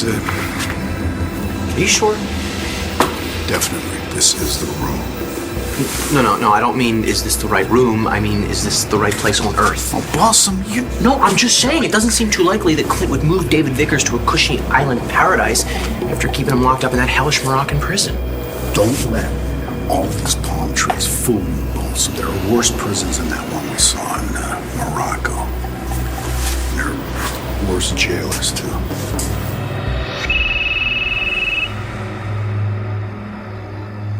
it. Are you sure? Definitely, this is the room. No, I don't mean is this the right room. I mean, is this the right place on Earth? Oh, Blossom, you... No, I'm just saying, it doesn't seem too likely that Clint would move David Vickers to a cushy island paradise after keeping him locked up in that hellish Moroccan prison. Don't let all these palm trees fool you, Blossom. There are worse prisons than that one we saw in Morocco. And there are worse jailers, too.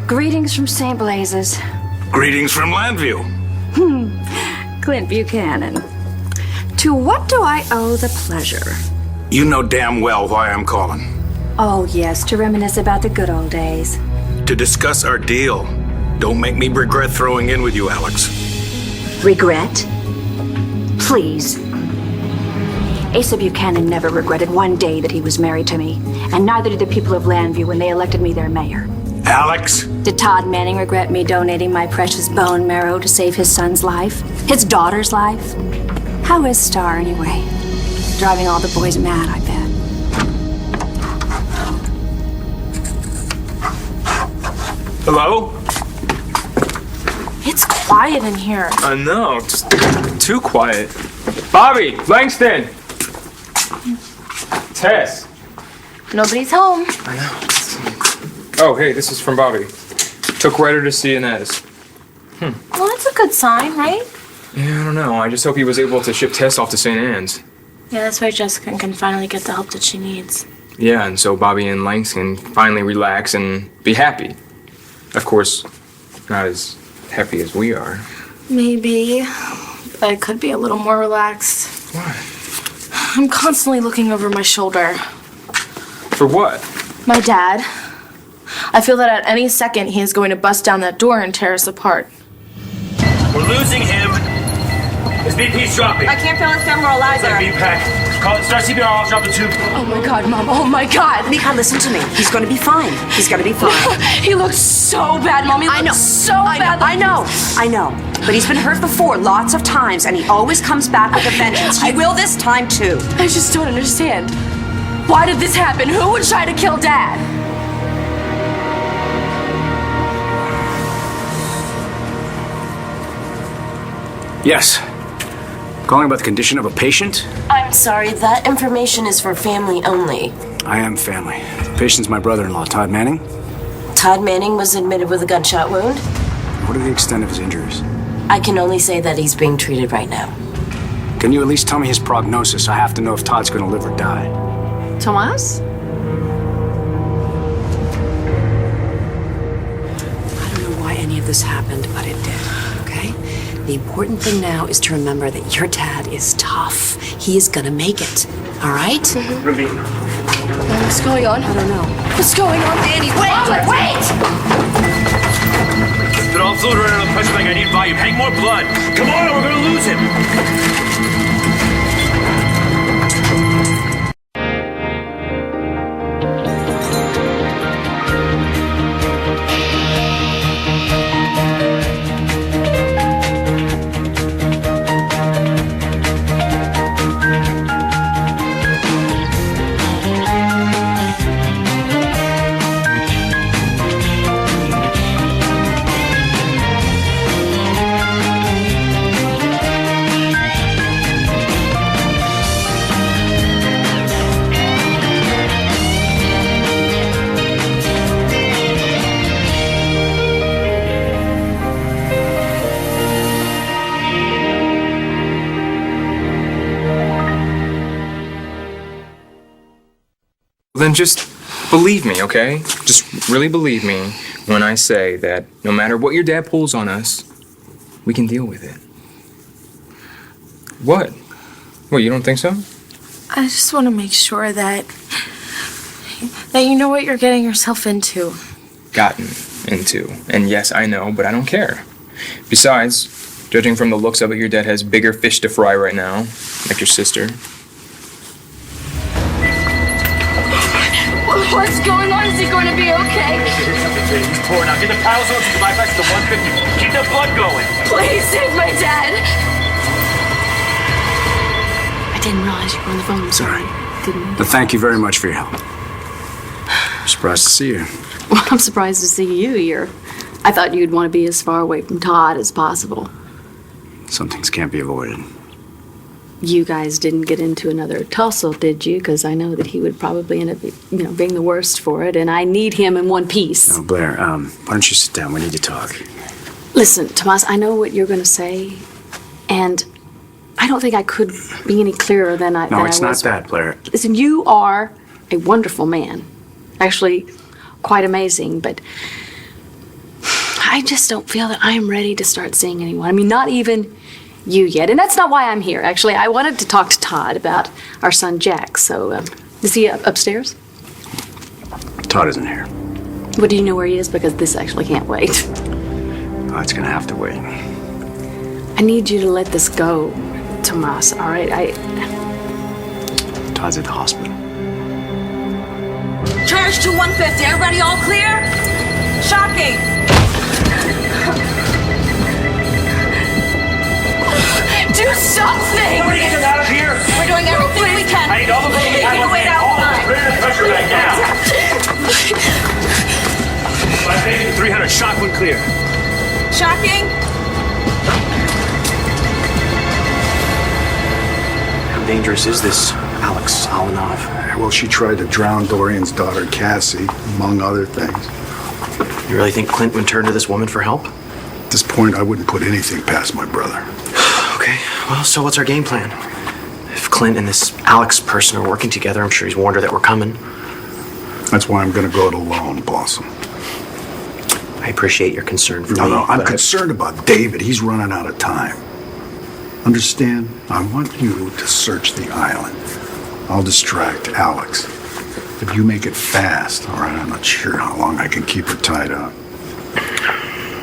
Greetings from St. Blazes. Greetings from Landview. Clint Buchanan. To what do I owe the pleasure? You know damn well why I'm calling. Oh, yes, to reminisce about the good old days. To discuss our deal. Don't make me regret throwing in with you, Alex. Regret? Please. Asa Buchanan never regretted one day that he was married to me, and neither did the people of Landview when they elected me their mayor. Alex? Did Todd Manning regret me donating my precious bone marrow to save his son's life? His daughter's life? How is Star, anyway? Driving all the boys mad, I bet. Hello? It's quiet in here. I know, just too quiet. Bobby, Langston! Tess! Nobody's home. I know. Oh, hey, this is from Bobby. Took Ryder to see Inez. Well, that's a good sign, right? Yeah, I don't know. I just hope he was able to ship Tess off to St. Anne's. Yeah, that's why Jessica can finally get the help that she needs. Yeah, and so Bobby and Langston can finally relax and be happy. Of course, not as happy as we are. Maybe, but I could be a little more relaxed. Why? I'm constantly looking over my shoulder. For what? My dad. I feel that at any second he is going to bust down that door and tear us apart. We're losing him. His BP's dropping. I can't feel his femoral either. BPAC. Call it. Start CPR. I'll drop the tube. Oh my God, Mom. Oh my God. Mika, listen to me. He's gonna be fine. He's gonna be fine. He looks so bad, Mom. He looks so bad. I know. But he's been hurt before lots of times, and he always comes back with a vengeance. He will this time, too. I just don't understand. Why did this happen? Who would try to kill Dad? Yes. Calling about the condition of a patient? I'm sorry, that information is for family only. I am family. The patient's my brother-in-law, Todd Manning. Todd Manning was admitted with a gunshot wound. What are the extent of his injuries? I can only say that he's being treated right now. Can you at least tell me his prognosis? I have to know if Todd's gonna live or die. Tomas? I don't know why any of this happened, but it did, okay? The important thing now is to remember that your dad is tough. He is gonna make it, all right? Ravine. What's going on? I don't know. What's going on, Danny? Wait! Put all fluid around the pressure bag. I need volume. Hang more blood. Come on, or we're gonna lose him. Then just believe me, okay? Just really believe me when I say that no matter what your dad pulls on us, we can deal with it. What? What, you don't think so? I just want to make sure that you know what you're getting yourself into. Gotten into. And yes, I know, but I don't care. Besides, judging from the looks of it, your dad has bigger fish to fry right now, like your sister. What's going on? Is he going to be okay? He's pouring out. Get the paddle sources to bypass to 150. Keep the blood going. Please save my dad. I didn't realize you were on the phone. Sorry. Didn't. But thank you very much for your help. Surprised to see you. Well, I'm surprised to see you. I thought you'd want to be as far away from Todd as possible. Some things can't be avoided. You guys didn't get into another tussle, did you? Because I know that he would probably end up, being the worst for it, and I need him in one piece. No, Blair, why don't you sit down? We need to talk. Listen, Tomas, I know what you're going to say, and I don't think I could be any clearer than I was. No, it's not that, Blair. Listen, you are a wonderful man. Actually, quite amazing, but I just don't feel that I am ready to start seeing anyone. I mean, not even you yet. And that's not why I'm here, actually. I wanted to talk to Todd about our son, Jack. So, is he upstairs? Todd isn't here. Well, do you know where he is? Because this actually can't wait. Oh, it's gonna have to wait. I need you to let this go, Tomas, all right? Todd's at the hospital. Charge to 150. Everybody all clear? Shocking. Do something! Somebody get him out of here! We're doing everything we can. I need all the people You can wait outside. pressure back now. 300, shock when clear. Shocking. How dangerous is this, Alex Alanov? Well, she tried to drown Dorian's daughter, Cassie, among other things. You really think Clint would turn to this woman for help? At this point, I wouldn't put anything past my brother. Okay, well, so what's our game plan? If Clint and this Alex person are working together, I'm sure he's warned her that we're coming. That's why I'm gonna go it alone, Blossom. I appreciate your concern for me. No, I'm but concerned about David. He's running out of time. Understand? I want you to search the island. I'll distract Alex. If you make it fast, all right, I'm not sure how long I can keep her tied up.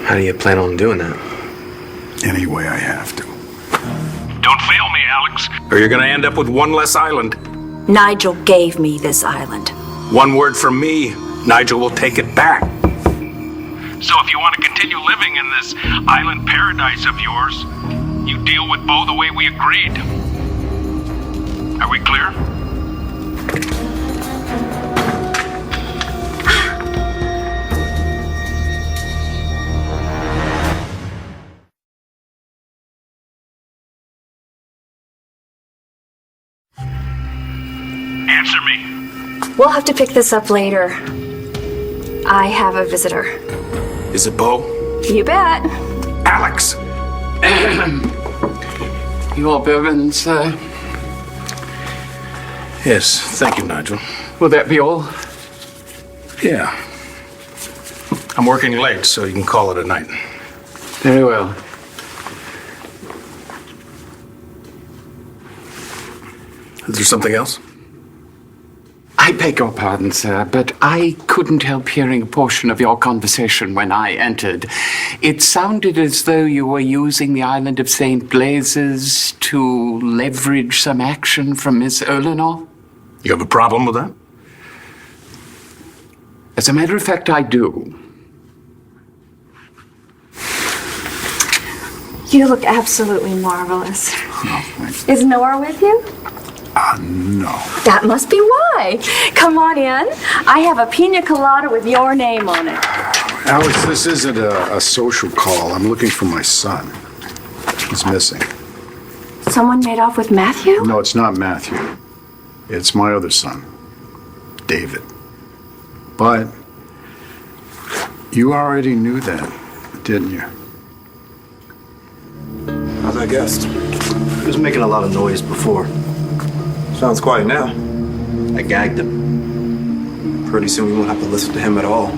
How do you plan on doing that? Any way I have to. Don't fail me, Alex, or you're gonna end up with one less island. Nigel gave me this island. One word from me, Nigel will take it back. So if you want to continue living in this island paradise of yours, you deal with Bo the way we agreed. Are we clear? Answer me. We'll have to pick this up later. I have a visitor. Is it Bo? You bet. Alex! Your Bivens, Yes, thank you, Nigel. will that be all? Yeah. I'm working late, so you can call it a night. Very well. Is there something else? I beg your pardon, sir, but I couldn't help hearing a portion of your conversation when I entered. It sounded as though you were using the island of St. Blazes to leverage some action from Miss Erlenor. You have a problem with that? As a matter of fact, I do. You look absolutely marvelous. Oh, thanks. Is Nora with you? No. That must be why. Come on in. I have a pina colada with your name on it. Alex, this isn't a social call. I'm looking for my son. He's missing. Someone made off with Matthew? No, it's not Matthew. It's my other son, David. But you already knew that, didn't you? As I guessed. He was making a lot of noise before. Sounds quiet now. I gagged him. Pretty soon we won't have to listen to him at all.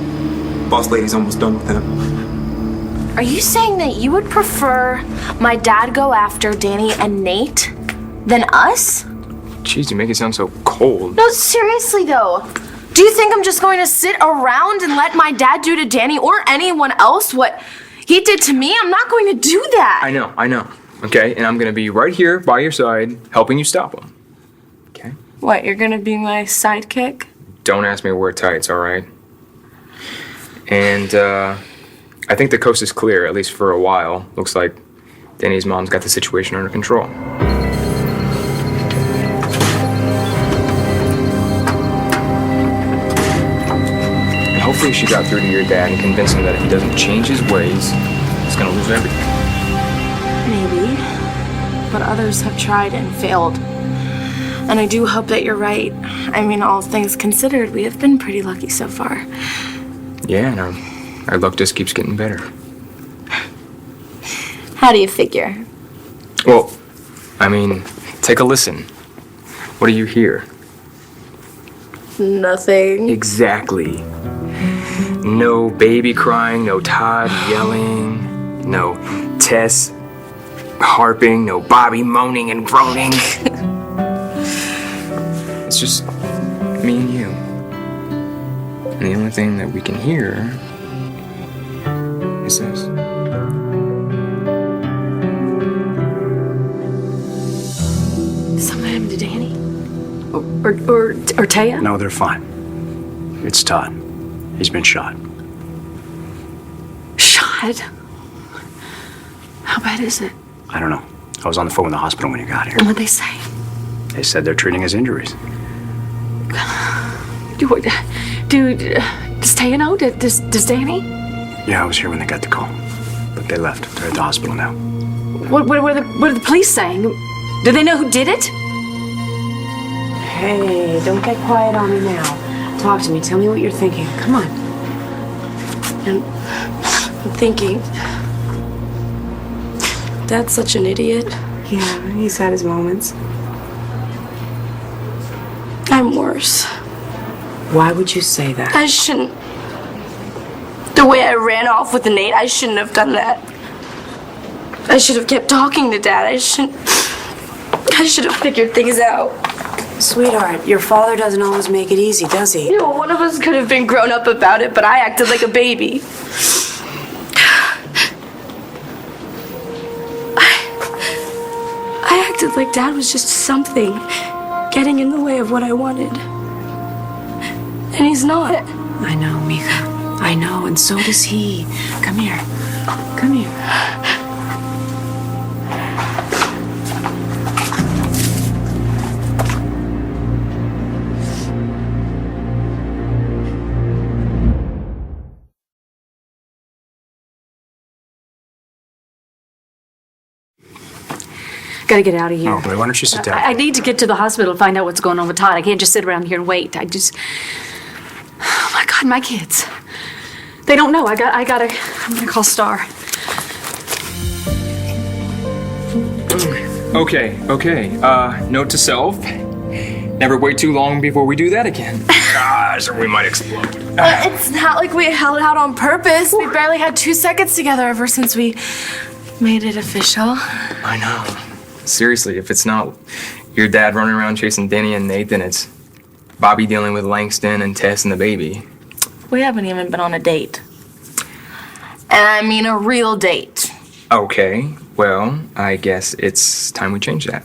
Boss lady's almost done with him. Are you saying that you would prefer my dad go after Danny and Nate than us? Jeez, you make it sound so cold. No, seriously though. Do you think I'm just going to sit around and let my dad do to Danny or anyone else what he did to me? I'm not going to do that. I know. Okay, and I'm gonna be right here by your side, helping you stop him. Okay? What, you're gonna be my sidekick? Don't ask me to wear tights, all right? And I think the coast is clear, at least for a while. Looks like Danny's mom's got the situation under control. hopefully she got through to your dad and convinced him that if he doesn't change his ways, he's gonna lose everything. Maybe. But others have tried and failed. And I do hope that you're right. I mean, all things considered, we have been pretty lucky so far. Yeah, and our luck just keeps getting better. How do you figure? Well, I mean, take a listen. What do you hear? Nothing. Exactly. No baby crying, no Todd yelling, no Tess harping, no Bobby moaning and groaning. It's just me and you. And the only thing that we can hear is this. Something happened to Danny? Or Taya? No, they're fine. It's Todd. He's been shot. Shot? How bad is it? I don't know. I was on the phone with the hospital when you got here. What'd they say? They said they're treating his injuries. Does Taya know? Does Danny? Yeah, I was here when they got the call. But they left. They're at the hospital now. What are the police saying? Do they know who did it? Hey, don't get quiet on me now. Talk to me. Tell me what you're thinking. Come on. I'm thinking. Dad's such an idiot. Yeah, he's had his moments. I'm worse. Why would you say that? I shouldn't. The way I ran off with Nate, I shouldn't have done that. I should have kept talking to Dad. I should have figured things out. Sweetheart, your father doesn't always make it easy, does he? You know, one of us could have been grown up about it, but I acted like a baby. I acted like Dad was just something getting in the way of what I wanted. And he's not. I know, Mika. I know, and so does he. Come here. Come here. Gotta get out of here. Oh, boy, why don't you sit down? I need to get to the hospital to find out what's going on with Todd. I can't just sit around here and wait. Oh my God, my kids. They don't know. I'm gonna call Star. Okay. Note to self. Never wait too long before we do that again. Gosh, or we might explode. It's not like we held out on purpose. We barely had 2 seconds together ever since we made it official. I know. Seriously, if it's not your dad running around chasing Denny and Nathan, it's Bobby dealing with Langston and Tess and the baby. We haven't even been on a date. And I mean a real date. Okay, well, I guess it's time we change that.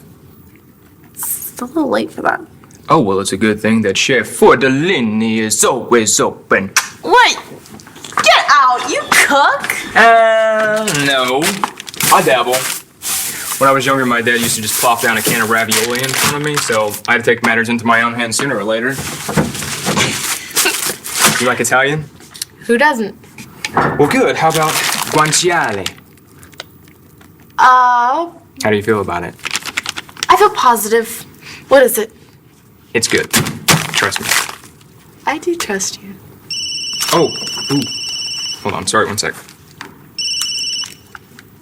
It's a little late for that. Oh, well, it's a good thing that Chef for the Linny is always open. What? Get out! You cook? No. I dabble. When I was younger, my dad used to just plop down a can of ravioli in front of me, so I had to take matters into my own hands sooner or later. You like Italian? Who doesn't? Well, good. How about guanciale? How do you feel about it? I feel positive. What is it? It's good. Trust me. I do trust you. Oh, ooh. Hold on, sorry, 1 sec.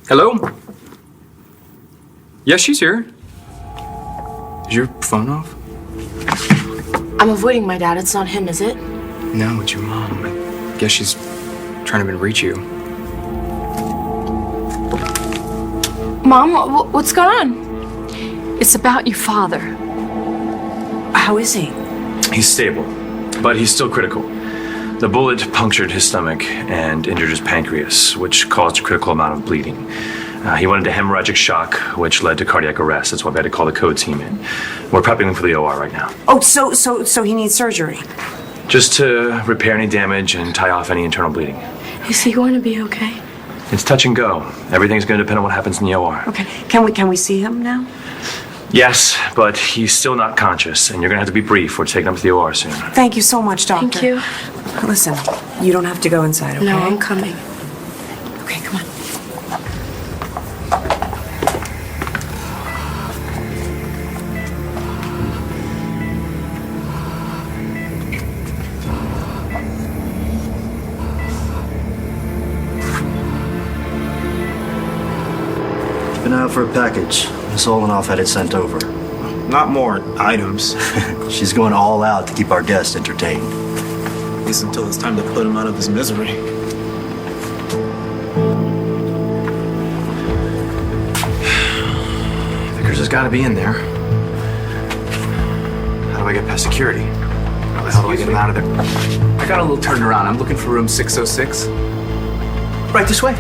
Hello? Yes, she's here. Is your phone off? I'm avoiding my dad. It's not him, is it? No, it's your mom. I guess she's trying to reach you. Mom, what's going on? It's about your father. How is he? He's stable, but he's still critical. The bullet punctured his stomach and injured his pancreas, which caused a critical amount of bleeding. He went into hemorrhagic shock, which led to cardiac arrest. That's why we had to call the code team in. We're prepping him for the OR right now. Oh, so he needs surgery? Just to repair any damage and tie off any internal bleeding. Is he going to be okay? It's touch and go. Everything's going to depend on what happens in the OR. Okay. Can we see him now? Yes, but he's still not conscious, and you're going to have to be brief. We're taking him to the OR soon. Thank you so much, Doctor. Thank you. Listen, you don't have to go inside, okay? No, I'm coming. Okay, come on. Been out for a package. Miss Olenoff had it sent over. Not more items. She's going all out to keep our guest entertained. At least until it's time to put him out of his misery. Vickers has got to be in there. How do I get past security? How the hell do I get him out of there? I got a little turned around. I'm looking for room 606. Right this way.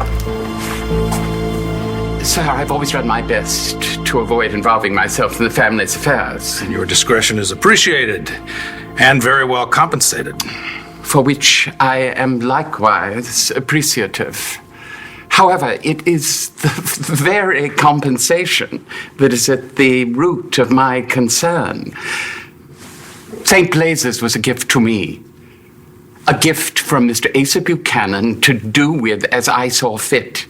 Sir, I've always done my best to avoid involving myself in the family's affairs. And your discretion is appreciated and very well compensated. For which I am likewise appreciative. However, it is the very compensation that is at the root of my concern. St. Blazes was a gift to me. A gift from Mr. Asa Buchanan to do with as I saw fit.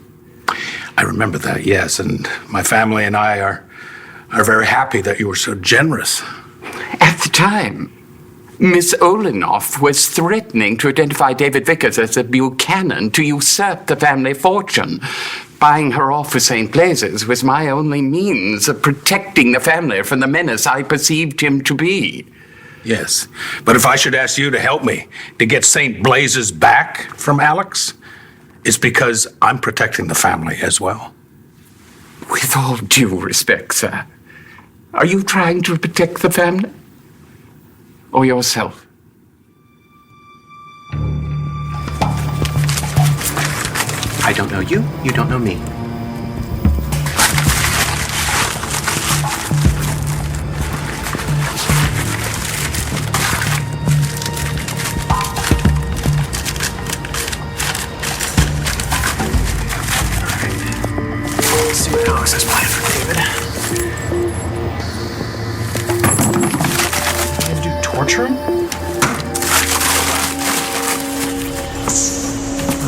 I remember that, yes, and my family and I are very happy that you were so generous. At the time, Miss Olenoff was threatening to identify David Vickers as a Buchanan to usurp the family fortune. Buying her off for St. Blazes was my only means of protecting the family from the menace I perceived him to be. Yes, but if I should ask you to help me to get St. Blazes back from Alex, it's because I'm protecting the family as well. With all due respect, sir, are you trying to protect the family? Or yourself? I don't know you. You don't know me. Let's see what Alex has planned for David. Torture him?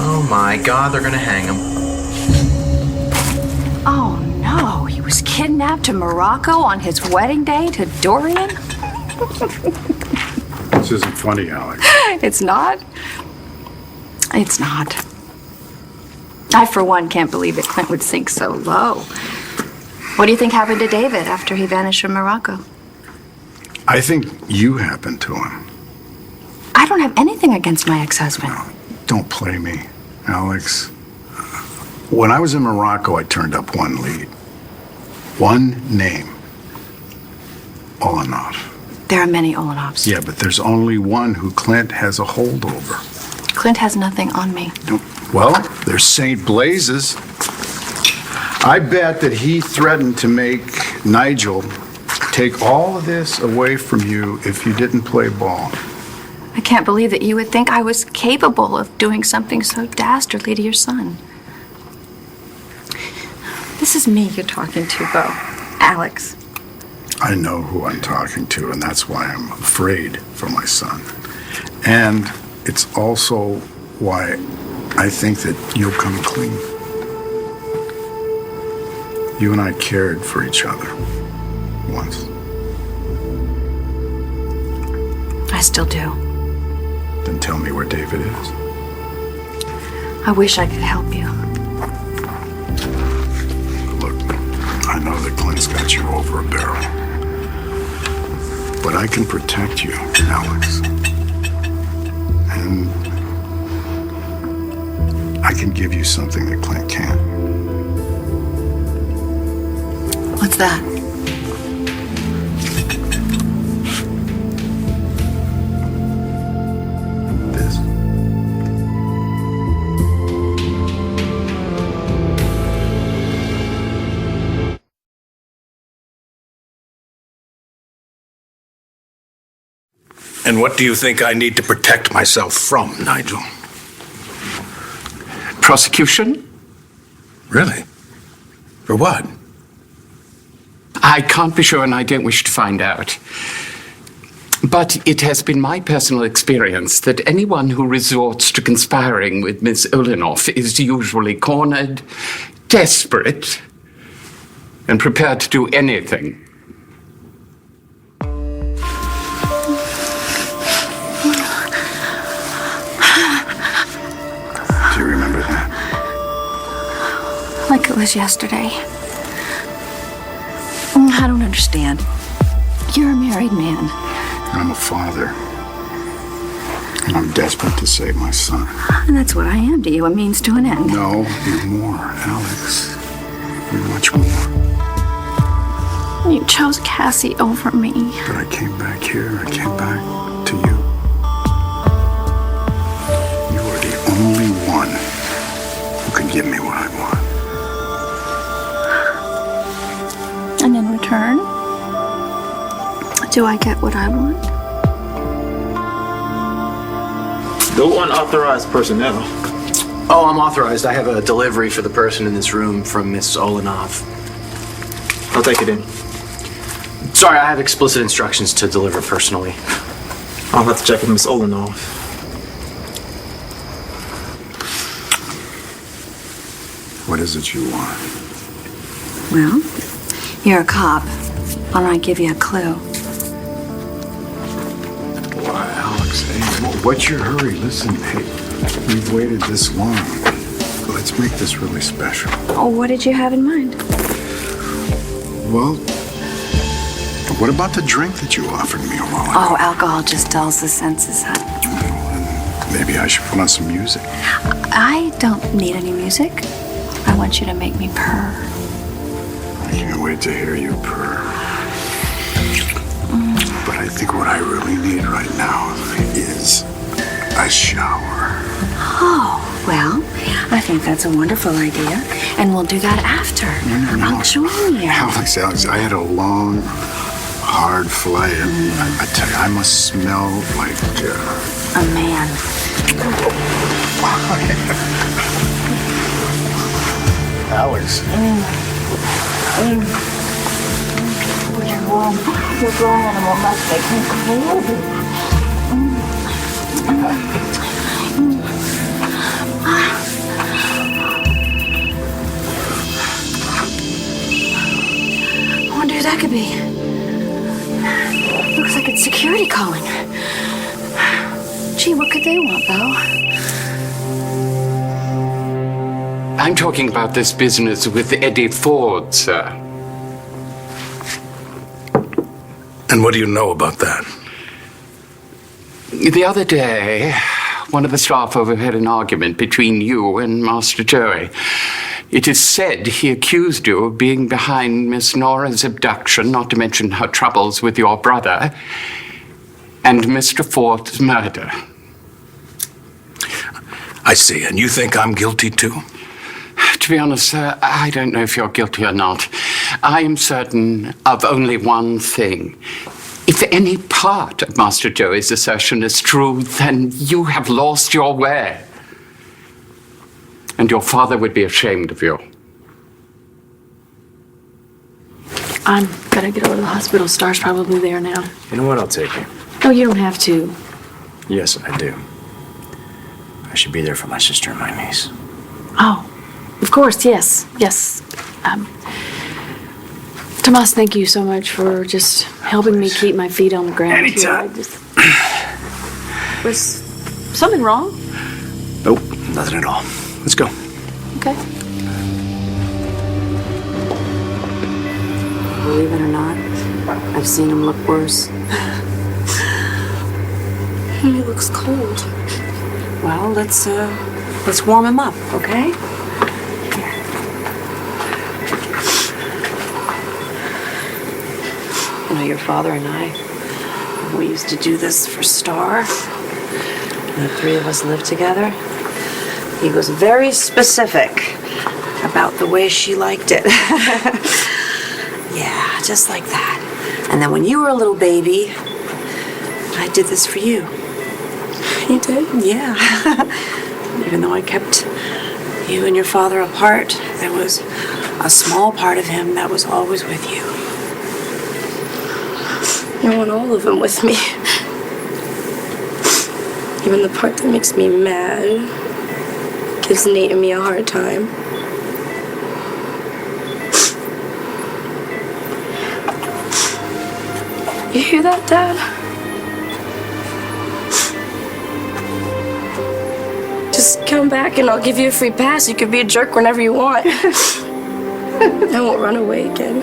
Oh my God, they're gonna hang him. Oh no, he was kidnapped to Morocco on his wedding day to Dorian? This isn't funny, Alex. It's not? It's not. I, for one, can't believe that Clint would sink so low. What do you think happened to David after he vanished from Morocco? I think you happened to him. I don't have anything against my ex-husband. No, don't play me, Alex. When I was in Morocco, I turned up one lead. One name. Olenoff. There are many Olenoffs. Yeah, but there's only one who Clint has a hold over. Clint has nothing on me. Well, there's St. Blazes. I bet that he threatened to make Nigel take all of this away from you if you didn't play ball. I can't believe that you would think I was capable of doing something so dastardly to your son. This is me you're talking to, Bo. Alex. I know who I'm talking to, and that's why I'm afraid for my son. And it's also why I think that you'll come clean. You and I cared for each other once. I still do. Then tell me where David is. I wish I could help you. Look, I know that Clint's got you over a barrel. But I can protect you, Alex. And I can give you something that Clint can't. What's that? This. And what do you think I need to protect myself from, Nigel? Prosecution? Really? For what? I can't be sure, and I don't wish to find out. But it has been my personal experience that anyone who resorts to conspiring with Miss Olenoff is usually cornered, desperate, and prepared to do anything. Do you remember that? Like it was yesterday. I don't understand. You're a married man. I'm a father. And I'm desperate to save my son. And that's what I am to you, a means to an end. No, you're more, Alex. You're much more. You chose Cassie over me. But I came back here. I came back to you. You are the only one who can give me what I want. And in return, do I get what I want? No unauthorized personnel. Oh, I'm authorized. I have a delivery for the person in this room from Miss Olenoff. I'll take it in. Sorry, I have explicit instructions to deliver personally. I'll have to check with Miss Olenoff. What is it you want? Well, you're a cop. Why don't I give you a clue? Why, Alex, hey, what's your hurry? Listen, hey, we've waited this long. Let's make this really special. Oh, what did you have in mind? Well, what about the drink that you offered me a while ago? Oh, alcohol just dulls the senses, huh? Maybe I should put on some music. I don't need any music. I want you to make me purr. I can't wait to hear you purr. But I think what I really need right now is a shower. Oh, well, I think that's a wonderful idea. And we'll do that after. I'll join you. Alex, I had a long, hard flight. And I tell you, I must smell like... a man. Alex. Your grown animal must make me crazy. I wonder who that could be. Looks like it's security calling. Gee, what could they want, though? I'm talking about this business with Eddie Ford, sir. And what do you know about that? The other day, one of the staff overheard an argument between you and Master Joey. It is said he accused you of being behind Miss Nora's abduction, not to mention her troubles with your brother, and Mr. Ford's murder. I see. And you think I'm guilty too? To be honest, sir, I don't know if you're guilty or not. I am certain of only one thing. If any part of Master Joey's assertion is true, then you have lost your way. And your father would be ashamed of you. I'm gonna get over to the hospital. Star's probably there now. You know what? I'll take you. No, you don't have to. Yes, I do. I should be there for my sister and my niece. Oh, of course, yes, yes. Tomas, thank you so much for just helping me keep my feet on the ground. Anytime. Was something wrong? Nope, nothing at all. Let's go. Okay. Believe it or not, I've seen him look worse. He looks cold. Well, let's warm him up, okay? You know, your father and I, we used to do this for Star. And the three of us lived together. He was very specific about the way she liked it. Yeah, just like that. And then when you were a little baby, I did this for you. You did? Yeah. Even though I kept you and your father apart, there was a small part of him that was always with you. I want all of them with me. Even the part that makes me mad gives Nate and me a hard time. You hear that, Dad? Just come back and I'll give you a free pass. You can be a jerk whenever you want. I won't run away again.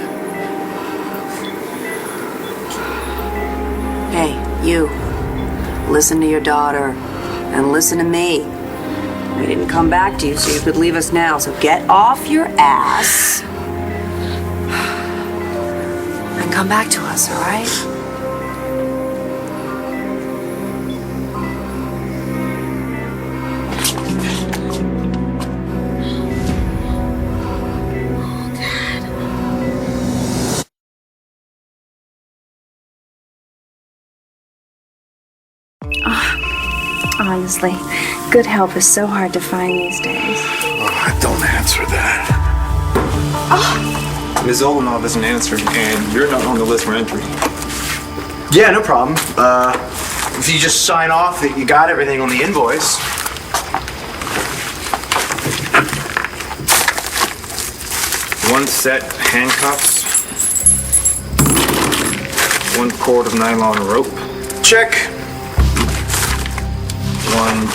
Hey, you. Listen to your daughter. And listen to me. We didn't come back to you so you could leave us now, so get off your ass. And come back to us, all right? Honestly, good help is so hard to find these days. Oh, don't answer that. Ms. Olenov isn't answering, and you're not on the list for entry. Yeah, no problem. If you just sign off that you got everything on the invoice. One set handcuffs. One cord of nylon rope. Check. One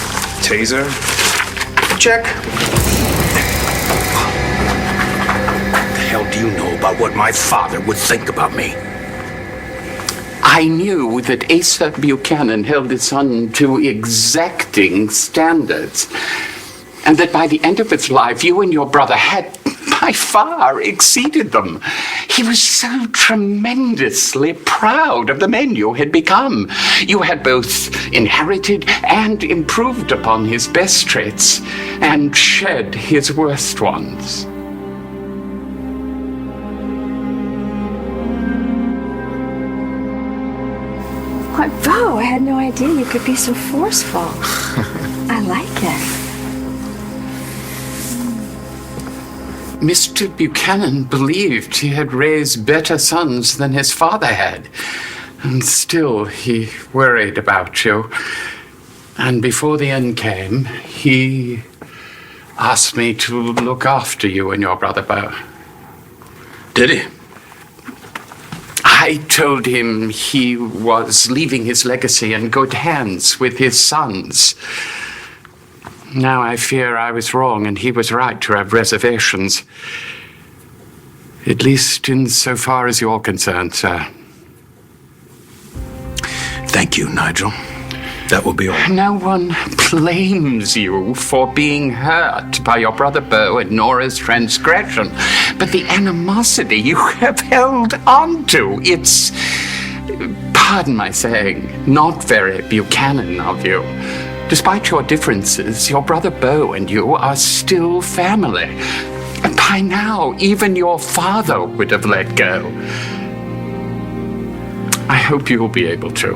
taser. Check. What the hell do you know about what my father would think about me? I knew that Asa Buchanan held his son to exacting standards, and that by the end of his life, you and your brother had by far exceeded them. He was so tremendously proud of the men you had become. You had both inherited and improved upon his best traits and shed his worst ones. Why, Bo, I had no idea you could be so forceful. I like it. Mr. Buchanan believed he had raised better sons than his father had, and still he worried about you. And before the end came, he asked me to look after you and your brother Bo. Did he? I told him he was leaving his legacy in good hands with his sons. Now I fear I was wrong and he was right to have reservations. At least insofar as you're concerned, sir. Thank you, Nigel. That will be all. No one blames you for being hurt by your brother Bo and Nora's transgression, but the animosity you have held on to, it's, pardon my saying, not very Buchanan of you. Despite your differences, your brother Bo and you are still family. And by now, even your father would have let go. I hope you'll be able to.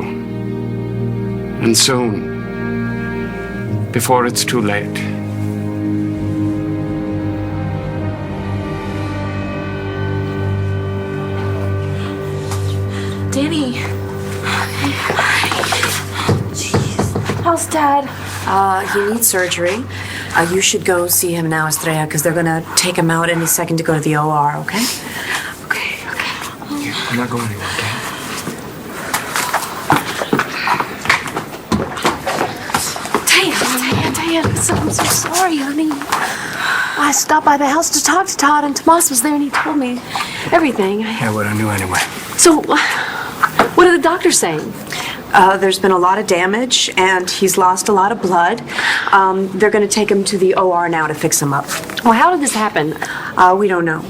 And soon, before it's too late. Danny. How's Dad? He needs surgery. You should go see him now, Estrella, because they're going to take him out any second to go to the OR, okay? Okay. I'm not going anywhere, okay? Taya, I'm so sorry, honey. I stopped by the house to talk to Todd, and Tomas was there, and he told me everything. Yeah, what I knew anyway. So, what are the doctors saying? There's been a lot of damage, and he's lost a lot of blood. They're going to take him to the OR now to fix him up. Well, how did this happen? We don't know.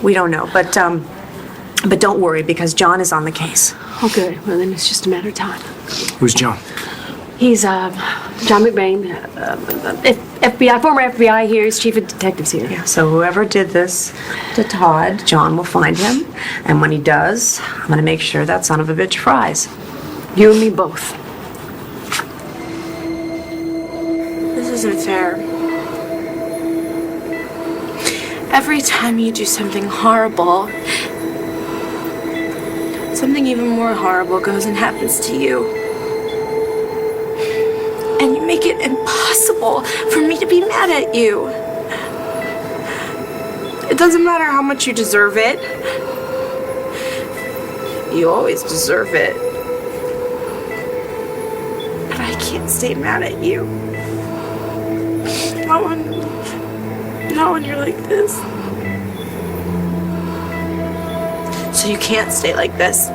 But don't worry, because John is on the case. Oh, good. Well, then it's just a matter of time. Who's John? He's John McBain, FBI, former FBI here. He's chief of detectives here. Yeah, so whoever did this to Todd, John will find him. And when he does, I'm going to make sure that son of a bitch fries. You and me both. This isn't fair. Every time you do something horrible, something even more horrible goes and happens to you. And you make it it impossible for me to be mad at you. It doesn't matter how much you deserve it. You always deserve it. But I can't stay mad at you. Not when you're like this. So you can't stay like this.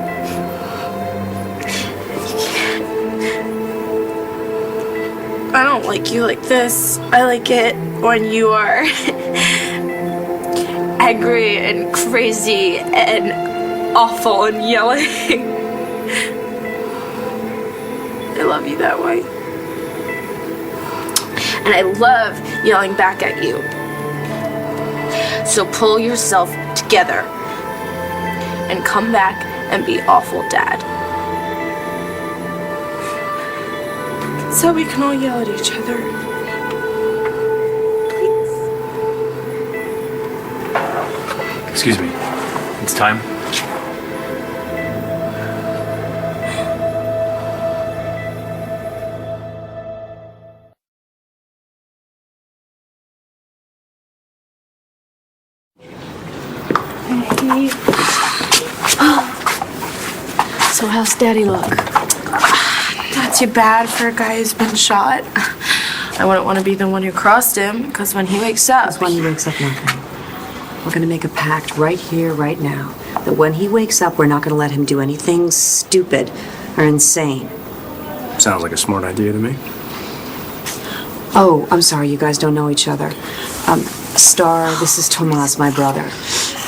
I don't like you like this. I like it when you are angry and crazy and awful and yelling. I love you that way. And I love yelling back at you. So pull yourself together and come back and be awful, Dad. So we can all yell at each other. Excuse me. It's time. So how's Daddy look? Not too bad for a guy who's been shot. I wouldn't want to be the one who crossed him, because when he wakes up... When he wakes up, nothing. We're going to make a pact right here, right now, that when he wakes up, we're not going to let him do anything stupid or insane. Sounds like a smart idea to me. Oh, I'm sorry, you guys don't know each other. Star, this is Tomas, my brother.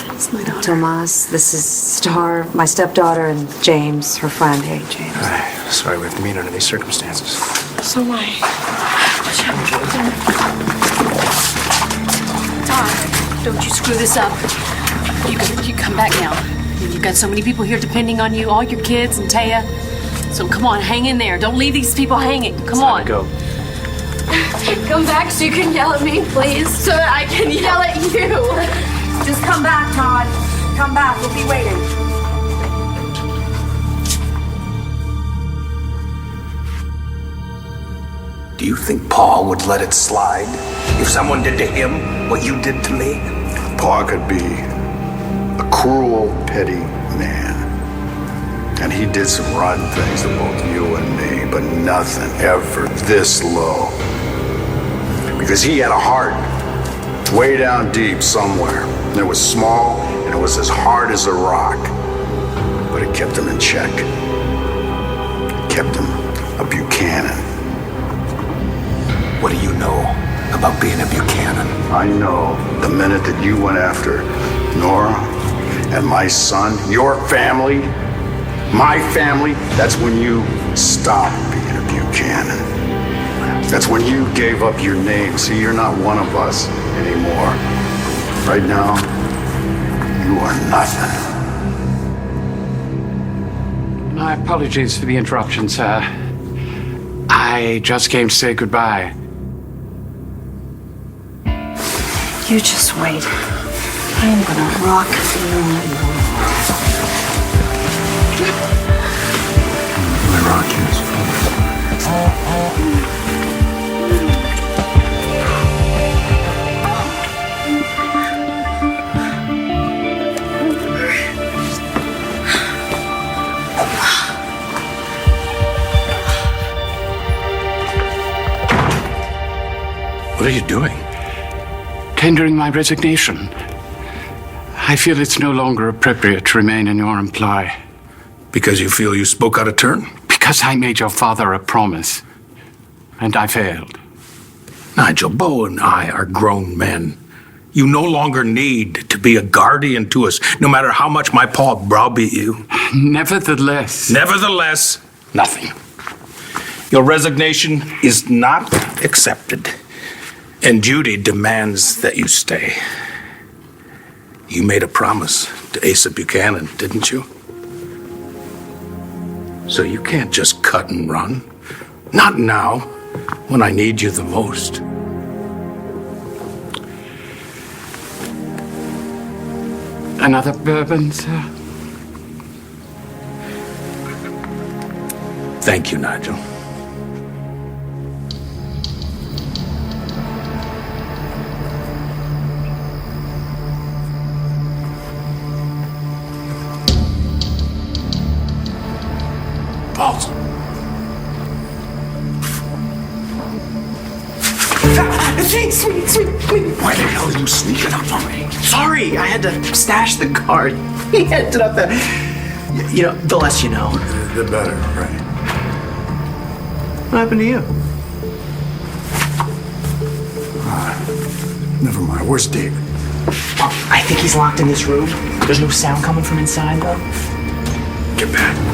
That's my daughter. Tomas, this is Star, my stepdaughter, and James, her friend. Hey, James. Sorry we have to meet under these circumstances. So am I. Todd, don't you screw this up. You come back now. You've got so many people here depending on you, all your kids and Taya. So come on, hang in there. Don't leave these people hanging. Come on. Go. Come back so you can yell at me, please, so that I can yell at you. Just come back, Todd. Come back. We'll be waiting. Do you think Paul would let it slide if someone did to him what you did to me? Paul could be a cruel, petty man. And he did some rotten things to both you and me, but nothing ever this low. Because he had a heart way down deep somewhere. And it was small, and it was as hard as a rock. But it kept him in check. It kept him a Buchanan. What do you know about being a Buchanan? I know the minute that you went after Nora and my son, your family, my family, that's when you stopped being a Buchanan. That's when you gave up your name. See, you're not one of us anymore. Right now, you are nothing. My apologies for the interruption, sir. I just came to say goodbye. You just wait. I'm gonna rock you. My rock is What are you doing? Tendering my resignation. I feel it's no longer appropriate to remain in your employ. Because you feel you spoke out of turn? Because I made your father a promise, and I failed. Nigel, Bo and I are grown men. You no longer need to be a guardian to us, no matter how much my paw browbeat you. Nevertheless, nothing. Your resignation is not accepted, and duty demands that you stay. You made a promise to Asa Buchanan, didn't you? So you can't just cut and run. Not now, when I need you the most. Another bourbon, sir? Thank you, Nigel. boss. Sweet. Why the hell are you sneaking up on me? Sorry, I had to stash the card. He ended up there. You know, the less you know. The better, right? What happened to you? Never mind. Where's David? I think he's locked in this room. There's no sound coming from inside, though. Get back.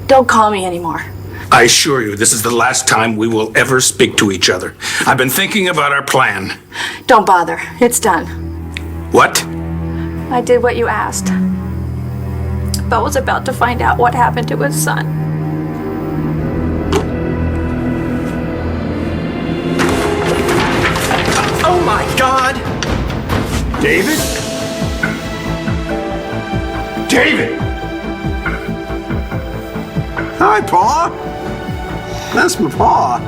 Don't call me anymore. I assure you, this is the last time we will ever speak to each other. I've been thinking about our plan. Don't bother. It's done. What? I did what you asked. Bo was about to find out what happened to his son. Oh my God! David? David! Hi, Pa. That's my Pa.